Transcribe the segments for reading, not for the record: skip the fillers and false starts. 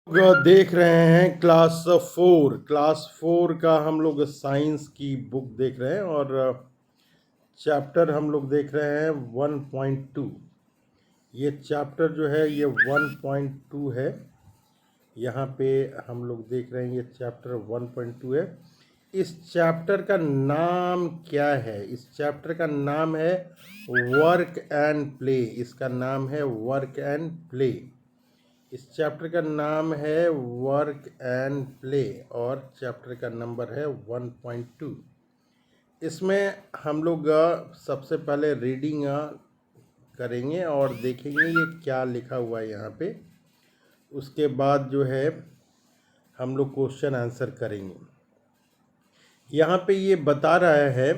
लोग देख रहे हैं क्लास फोर का हम लोग साइंस की बुक देख रहे हैं और चैप्टर हम लोग देख रहे हैं 1.2। ये चैप्टर जो है ये 1.2 है। यहाँ पे हम लोग देख रहे हैं ये चैप्टर 1.2 है। इस चैप्टर का नाम क्या है? इस चैप्टर का नाम है वर्क एंड प्ले। इसका नाम है वर्क एंड प्ले। इस चैप्टर का नाम है वर्क एंड प्ले और चैप्टर का नंबर है 1.2। इसमें हम लोग सबसे पहले रीडिंग करेंगे और देखेंगे ये क्या लिखा हुआ है यहाँ पे। उसके बाद जो है हम लोग क्वेश्चन आंसर करेंगे। यहाँ पे ये बता रहा है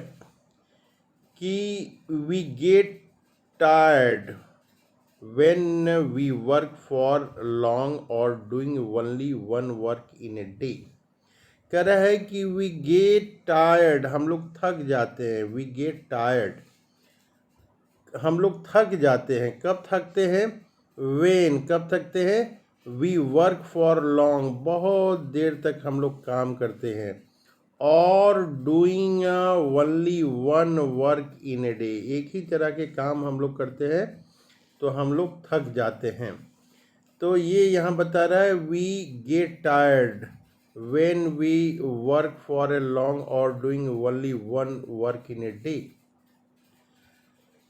कि we get tired when we work for long or doing only one work in a day। कह रहा है कि we get tired, हम लोग थक जाते हैं। we get tired, हम लोग थक जाते हैं। कब थकते हैं? when, कब थकते हैं? we work for long, बहुत देर तक हम लोग काम करते हैं। और doing only one work in a day, एक ही तरह के काम हम लोग करते हैं तो हम लोग थक जाते हैं। तो ये यहाँ बता रहा है we get tired when we work for a long और doing only one work in a day.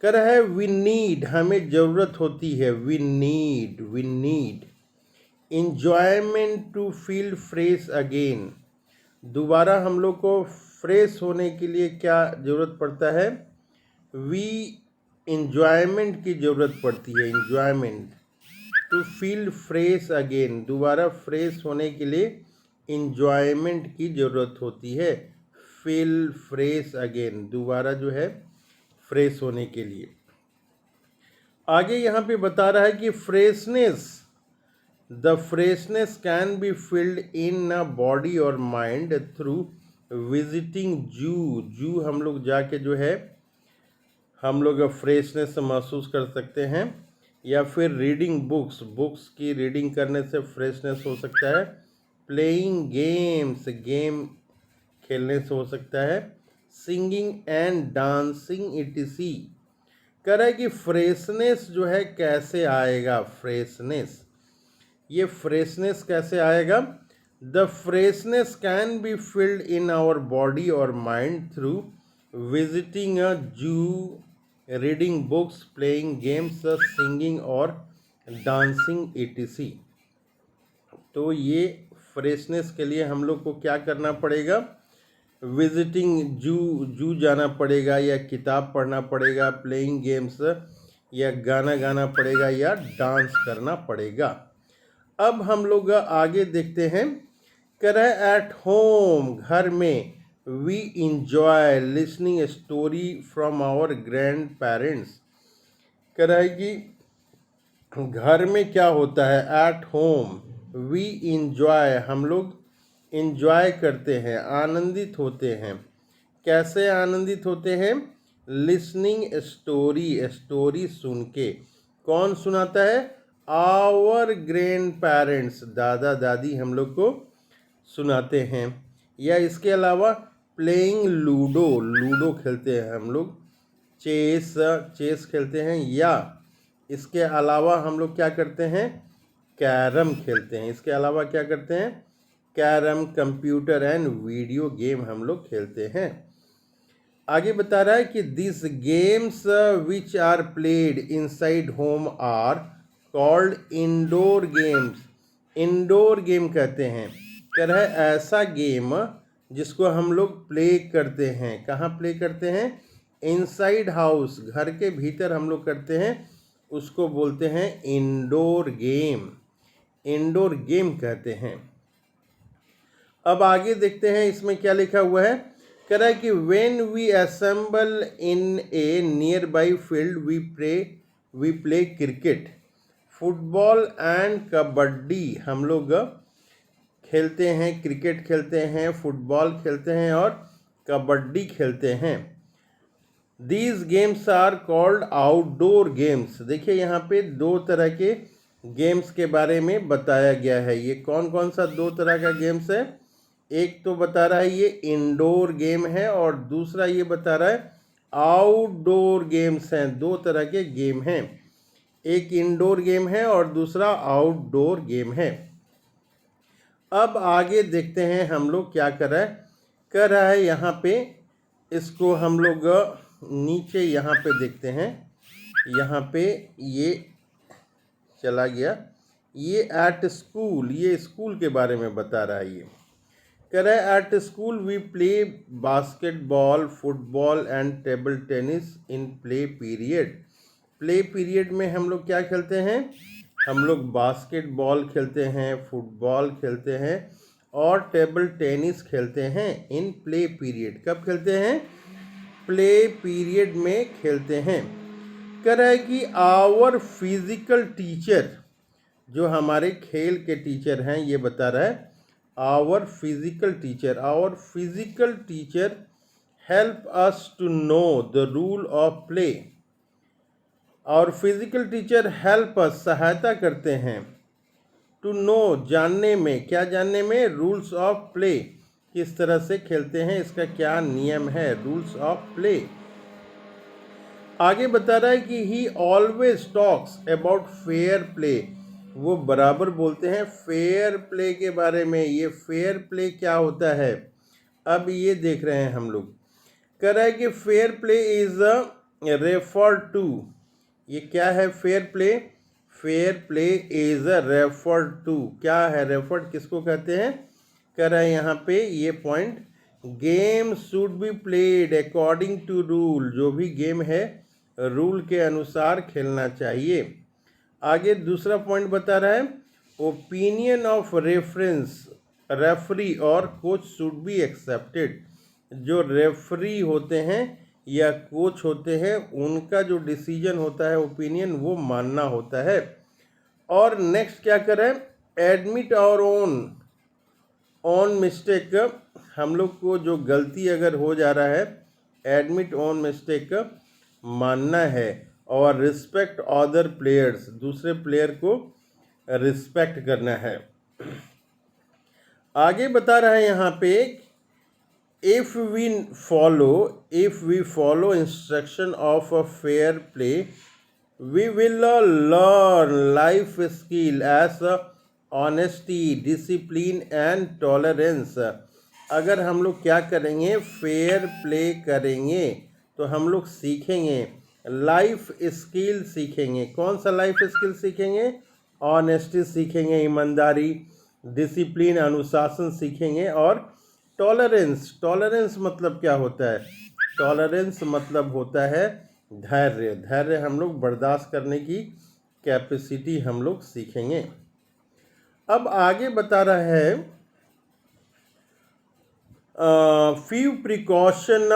कह रहा है वी नीड, हमें ज़रूरत होती है। We need enjoyment to feel fresh again. दोबारा हम लोग को फ्रेश होने के लिए क्या ज़रूरत पड़ता है? वी इंजॉयमेंट की ज़रूरत पड़ती है। Enjoyment to feel fresh again, दोबारा फ्रेश होने के लिए इंजॉयमेंट की ज़रूरत होती है। फील फ्रेश अगेन, दोबारा जो है फ्रेश होने के लिए। आगे यहाँ पे बता रहा है कि freshness, the freshness can be filled in a body और माइंड थ्रू विजिटिंग जू हम लोग जाके जो है हम लोग फ्रेशनेस महसूस कर सकते हैं। या फिर रीडिंग बुक्स की रीडिंग करने से फ्रेशनेस हो सकता है। प्लेइंग गेम्स, गेम खेलने से हो सकता है। Singing and dancing etc.. कह रहा है कि फ्रेशनेस जो है कैसे आएगा? फ्रेशनेस, ये फ्रेशनेस कैसे आएगा? The freshness can be filled in our body और mind through visiting a zoo, reading books, playing games, singing और डांसिंग etc। तो ये फ्रेशनेस के लिए हम लोग को क्या करना पड़ेगा? विजिटिंग जू जाना पड़ेगा, या किताब पढ़ना पड़ेगा, प्लेइंग गेम्स या गाना गाना पड़ेगा, या डांस करना पड़ेगा। अब हम लोग आगे देखते हैं। कह रहा है एट होम, घर में, we enjoy listening story from our grandparents. कह रहा है कि घर में क्या होता है? एट होम वी इंजॉय, हम लोग इंजॉय करते हैं, आनंदित होते हैं। कैसे आनंदित होते हैं? लिसनिंग स्टोरी, स्टोरी सुन के। कौन सुनाता है? आवर ग्रैंड पेरेंट्स, दादा दादी हम लोग को सुनाते हैं। या इसके अलावा प्लेइंग लूडो, लूडो खेलते हैं हम लोग। चेस खेलते हैं। या इसके अलावा हम लोग क्या करते हैं? कैरम खेलते हैं। इसके अलावा क्या करते हैं? Carrom, computer and video game हम लोग खेलते हैं। आगे बता रहा है कि this games which are played inside home are called indoor games. Indoor game कहते हैं। कह रहा है ऐसा गेम जिसको हम लोग प्ले करते हैं। कहाँ प्ले करते हैं? इनसाइड हाउस, घर के भीतर हम लोग करते हैं, उसको बोलते हैं इंडोर गेम। इंडोर गेम कहते हैं। अब आगे देखते हैं इसमें क्या लिखा हुआ है। कह रहा है कि when we assemble in a nearby field we play cricket, football and kabaddi. हम लोग खेलते हैं, क्रिकेट खेलते हैं, फुटबॉल खेलते हैं और कबड्डी खेलते हैं। These games are called outdoor games. देखिए यहाँ पे दो तरह के गेम्स के बारे में बताया गया है। ये कौन कौन सा दो तरह का गेम्स है? एक तो बता रहा है ये इंडोर गेम है और दूसरा ये बता रहा है आउटडोर गेम्स हैं। दो तरह के गेम हैं, एक इंडोर गेम है और दूसरा आउटडोर गेम है। अब आगे देखते हैं हम लोग क्या कर रहा है यहाँ पे। इसको हम लोग नीचे यहाँ पे देखते हैं। यहाँ पे ये चला गया, ये एट स्कूल, ये स्कूल के बारे में बता रहा है। ये कह रहा है at school we play basketball, football and table tennis in play period. Play period में हम लोग क्या खेलते हैं? हम लोग बास्केटबॉल खेलते हैं, फुटबॉल खेलते हैं और टेबल टेनिस खेलते हैं इन प्ले पीरियड। कब खेलते हैं? प्ले पीरियड में खेलते हैं। कह रहा है कि आवर फिजिकल टीचर, जो हमारे खेल के टीचर हैं, ये बता रहा है our physical teacher help us to know the rule of play. और फिजिकल टीचर हेल्प अस, सहायता करते हैं, टू नो, जानने में, क्या जानने में? रूल्स ऑफ प्ले, किस तरह से खेलते हैं, इसका क्या नियम है, रूल्स ऑफ प्ले। आगे बता रहा है कि ही always talks about fair play, वो बराबर बोलते हैं फेयर प्ले के बारे में। ये फेयर प्ले क्या होता है, अब ये देख रहे हैं हम लोग। कह रहा है कि fair play is refer to, ये क्या है fair play? Fair play is refer to, क्या है? रेफर किसको कहते हैं? कह रहा है यहाँ पे ये point, game should be played according to rule, जो भी गेम है रूल के अनुसार खेलना चाहिए। आगे दूसरा पॉइंट बता रहा है ओपिनियन ऑफ रेफरी और कोच शुड बी एक्सेप्टेड, जो रेफरी होते हैं या कोच होते हैं उनका जो डिसीजन होता है, ओपिनियन, वो मानना होता है। और नेक्स्ट क्या करें? एडमिट और ऑन मिस्टेक, हम लोग को जो गलती अगर हो जा रहा है, एडमिट ऑन मिस्टेक मानना है। और रिस्पेक्ट अदर प्लेयर्स, दूसरे प्लेयर को रिस्पेक्ट करना है। आगे बता रहा है यहाँ पे if we follow instruction of a fair play we will learn life skill as honesty, discipline and tolerance. अगर हम लोग क्या करेंगे? फेयर प्ले करेंगे तो हम लोग सीखेंगे, लाइफ स्किल सीखेंगे। कौन सा लाइफ स्किल सीखेंगे? ऑनेस्टी सीखेंगे, ईमानदारी, डिसिप्लिन, अनुशासन सीखेंगे और टॉलरेंस मतलब क्या होता है? टॉलरेंस मतलब होता है धैर्य हम लोग बर्दाश्त करने की कैपेसिटी हम लोग सीखेंगे। अब आगे बता रहा है few precaution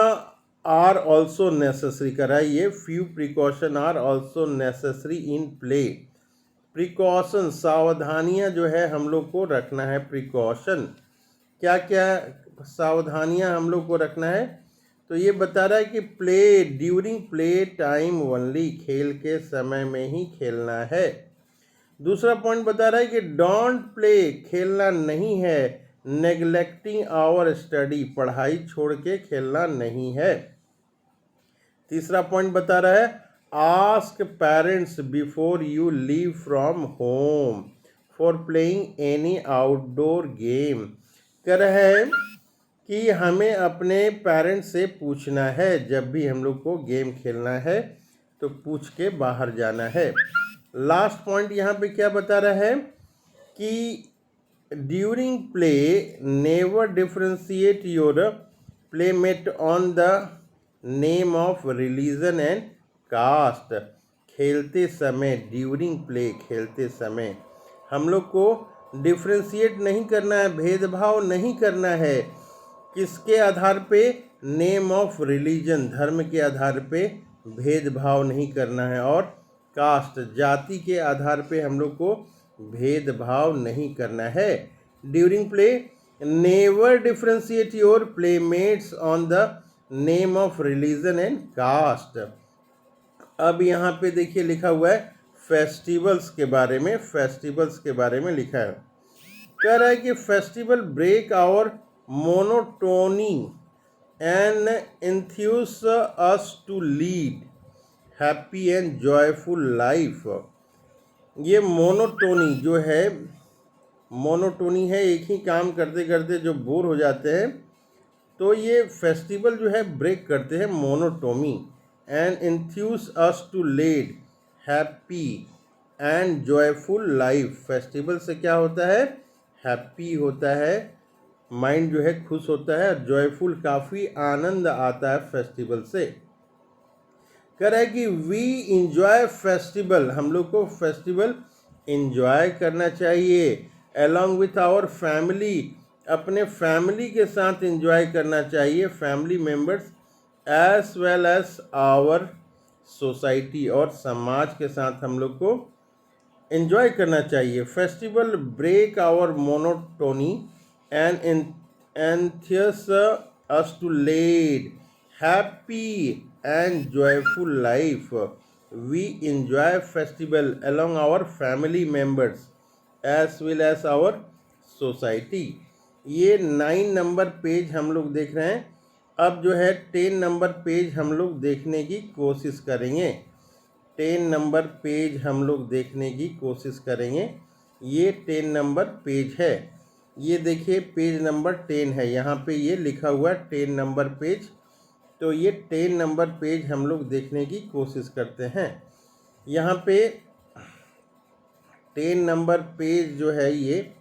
are also necessary, कराइए few precaution are also necessary in play. Precaution, सावधानियां जो है हम लोग को रखना है। प्रिकॉशन, क्या क्या सावधानियां हम लोग को रखना है? तो ये बता रहा है कि play during play time only, खेल के समय में ही खेलना है। दूसरा पॉइंट बता रहा है कि डोंट प्ले, खेलना नहीं है। नेग्लेक्टिंग आवर स्टडी, पढ़ाई छोड़ के खेलना नहीं है। तीसरा पॉइंट बता रहा है ask parents before you leave from home for playing any outdoor game. कह रहा है कि हमें अपने पेरेंट्स से पूछना है, जब भी हम लोग को गेम खेलना है तो पूछ के बाहर जाना है। लास्ट पॉइंट यहाँ पे क्या बता रहा है कि during play never differentiate your playmate on the name of religion and caste. खेलते समय, ड्यूरिंग प्ले, खेलते समय हम लोग को डिफ्रेंशिएट नहीं करना है, भेदभाव नहीं करना है। किसके आधार पे? नेम ऑफ रिलीजन, धर्म के आधार पे भेदभाव नहीं करना है। और कास्ट, जाति के आधार पे हम लोग को भेदभाव नहीं करना है। During play never differentiate your playmates on the name of religion and caste. अब यहाँ पे देखिए लिखा हुआ है फेस्टिवल्स के बारे में लिखा है। कह रहा है कि festival break our monotony and enthuse us to lead happy and joyful life. ये मोनोटोनी है, एक ही काम करते करते जो बोर हो जाते हैं, तो ये फेस्टिवल जो है ब्रेक करते हैं monotony and enthuse us to lead happy and joyful life. Festival से क्या होता है? हैप्पी होता है, माइंड जो है खुश होता है, और जॉयफुल काफ़ी आनंद आता है फेस्टिवल से। कह रहा है कि वी इंजॉय फेस्टिवल, हम लोग को फेस्टिवल इंजॉय करना चाहिए अलॉन्ग विथ आवर फैमिली, अपने फैमिली के साथ इंजॉय करना चाहिए, family members as well as our society, और समाज के साथ हम लोग को एंजॉय करना चाहिए। Festival break our monotony and enthuse us to lead happy and joyful life. We enjoy festival along our family members as well as our society. ये 9 नंबर पेज हम लोग देख रहे हैं। अब जो है 10 नंबर पेज हम लोग देखने की कोशिश करेंगे। 10 नंबर पेज हम लोग देखने की कोशिश करेंगे। ये 10 नंबर पेज है, ये देखिए पेज नंबर 10 है, यहाँ पे ये लिखा हुआ 10 नंबर पेज। तो ये 10 नंबर पेज हम लोग देखने की कोशिश करते हैं। यहाँ पे 10 नंबर पेज जो है ये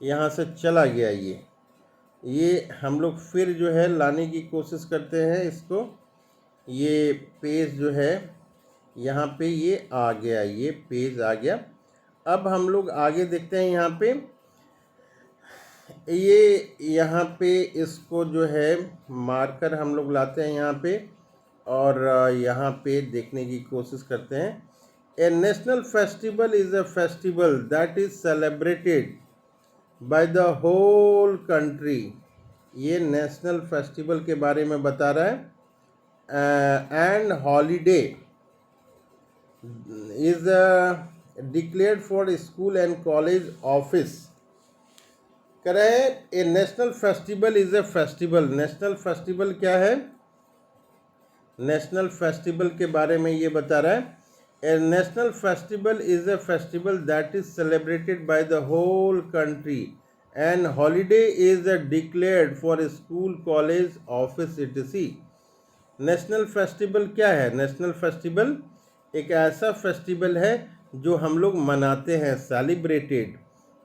यहाँ से चला गया, ये हम लोग फिर जो है लाने की कोशिश करते हैं इसको। ये पेज जो है यहाँ पे ये आ गया, ये पेज आ गया। अब हम लोग आगे देखते हैं। यहाँ पे इसको जो है मार्कर हम लोग लाते हैं यहाँ पे, और यहाँ पे देखने की कोशिश करते हैं। A national festival is a festival that is celebrated by the whole country. ये नेशनल फेस्टिवल के बारे में बता रहा है। And holiday is declared for school and college office. कह रहे हैं a national festival is a festival. National festival क्या है? नेशनल फेस्टिवल के बारे में ये बता रहा है। A national festival is a festival that is celebrated by the whole country and holiday is declared for school college office etc। National festival क्या है? नेशनल फेस्टिवल एक ऐसा फेस्टिवल है जो हम लोग मनाते हैं, सेलिब्रेटेड।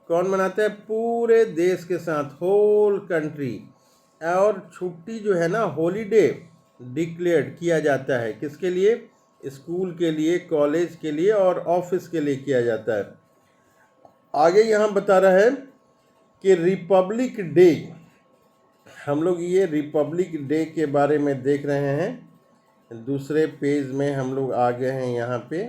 कौन मनाता है? पूरे देश के साथ, होल कंट्री। और छुट्टी जो है ना, हॉलीडे डिक्लेयर्ड किया जाता है, किसके लिए? स्कूल के लिए, कॉलेज के लिए और ऑफिस के लिए किया जाता है। आगे यहाँ बता रहा है कि रिपब्लिक डे, हम लोग ये रिपब्लिक डे के बारे में देख रहे हैं। दूसरे पेज में हम लोग आ गए हैं यहाँ पे,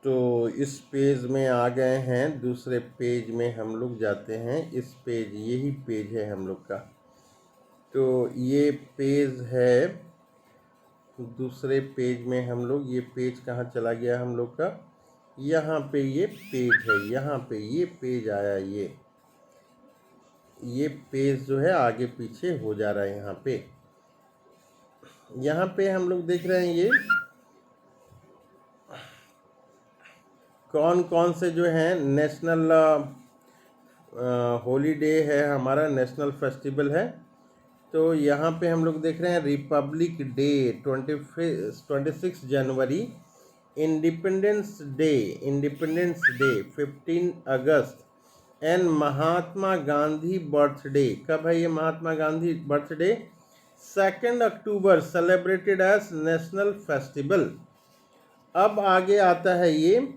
तो इस पेज में आ गए हैं, दूसरे पेज में हम लोग जाते हैं। इस पेज, यही पेज है हम लोग का। तो ये पेज है, दूसरे पेज में हम लोग, ये पेज कहाँ चला गया हम लोग का? यहाँ पे ये पेज है, यहाँ पे ये पेज आया। ये पेज जो है आगे पीछे हो जा रहा है। यहाँ पे हम लोग देख रहे हैं ये कौन कौन से जो हैं नेशनल हॉलीडे है, हमारा नेशनल फेस्टिवल है। तो यहाँ पे हम लोग देख रहे हैं Republic day 26 January, independence day 15 August, and Mahatma Gandhi birthday. कब है ये महात्मा गांधी बर्थडे? 2 अक्टूबर, सेलिब्रेटेड एज नेशनल फेस्टिवल। अब आगे आता है ये,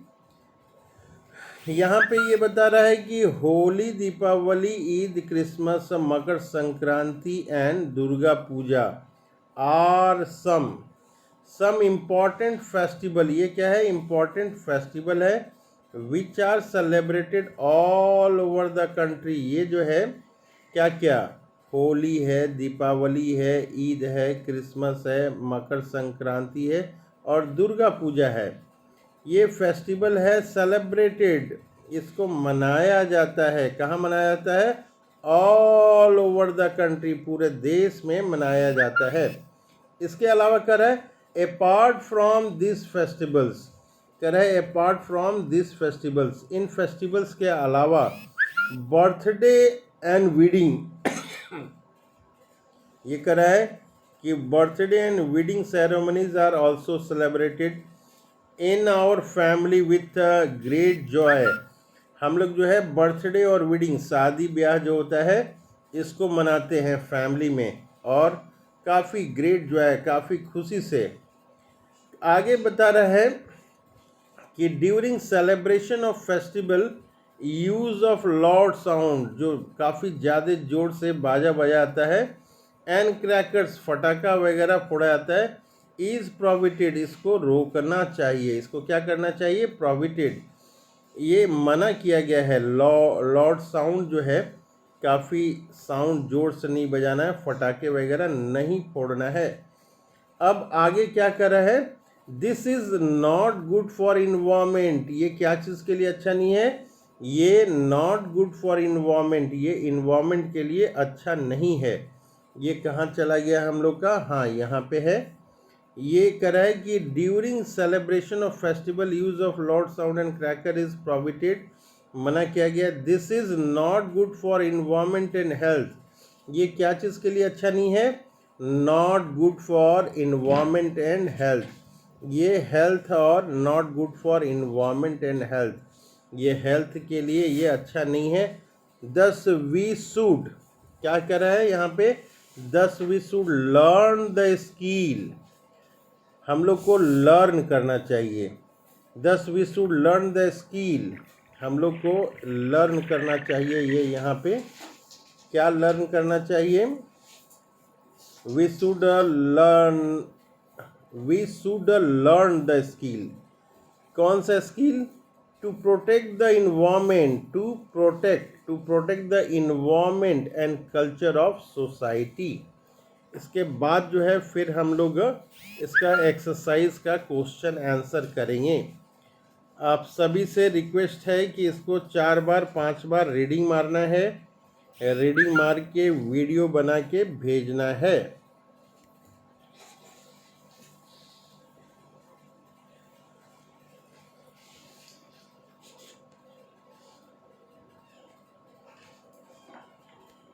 यहाँ पे ये बता रहा है कि Holi, Deepavali, Eid, Christmas, Makar Sankranti and Durga Puja are some important festival. ये क्या है? इम्पॉर्टेंट फेस्टिवल है which are celebrated all over the country. ये जो है क्या क्या? होली है, दीपावली है, ईद है, क्रिसमस है, मकर संक्रांति है और दुर्गा पूजा है। ये फेस्टिवल है सेलिब्रेटेड, इसको मनाया जाता है। कहाँ मनाया जाता है? ऑल ओवर द कंट्री, पूरे देश में मनाया जाता है। इसके अलावा कर है अपार्ट फ्रॉम दिस फेस्टिवल्स, कर है अपार्ट फ्रॉम दिस फेस्टिवल्स, इन फेस्टिवल्स के अलावा बर्थडे एंड वेडिंग, ये कर है कि birthday and wedding ceremonies are also celebrated in our family with great joy. हम लोग जो है बर्थडे और वेडिंग, शादी ब्याह जो होता है, इसको मनाते हैं फैमिली में और काफ़ी ग्रेट जॉय, काफ़ी खुशी से। आगे बता रहा है कि during celebration of festival use of loud sound, जो काफ़ी ज़्यादा जोर से बाजा बजा आता है, एंड क्रैकर्स, फटाका वगैरह फोड़ा जाता है, इज़ प्रोहिबिटेड, इसको रोकना चाहिए। इसको क्या करना चाहिए? प्रोहिबिटेड, ये मना किया गया है। लाउड साउंड जो है, काफ़ी साउंड जोर से नहीं बजाना है, फटाके वगैरह नहीं फोड़ना है। अब आगे क्या कर रहा है? This is not good for environment, ये क्या चीज़ के लिए अच्छा नहीं है? ये नॉट गुड फॉर इन्वायरमेंट, ये इन्वायरमेंट के लिए अच्छा नहीं है। ये कहाँ चला गया हम लोग का? हाँ, यहाँ पे है। ये करा है कि during celebration of festival use of loud sound and cracker is prohibited, मना किया गया। This is not good for environment and health, ये क्या चीज़ के लिए अच्छा नहीं है? Not good for environment and health, ये हेल्थ और not good for environment and health, ये हेल्थ के लिए ये अच्छा नहीं है। 10 वी शुड, क्या कर रहा है यहाँ पे? 10 we should learn the skill, हम लोग को लर्न करना चाहिए। 10 we should learn the skill, हम लोग को लर्न करना चाहिए। ये यहाँ पे क्या लर्न करना चाहिए? We should learn the skill, कौन सा skill? To protect the environment, to protect the environment and culture of society. इसके बाद जो है फिर हम लोग इसका एक्सरसाइज का क्वेश्चन आंसर करेंगे। आप सभी से रिक्वेस्ट है कि इसको 4 बार 5 बार रीडिंग मारना है, रीडिंग मार के वीडियो बना के भेजना है।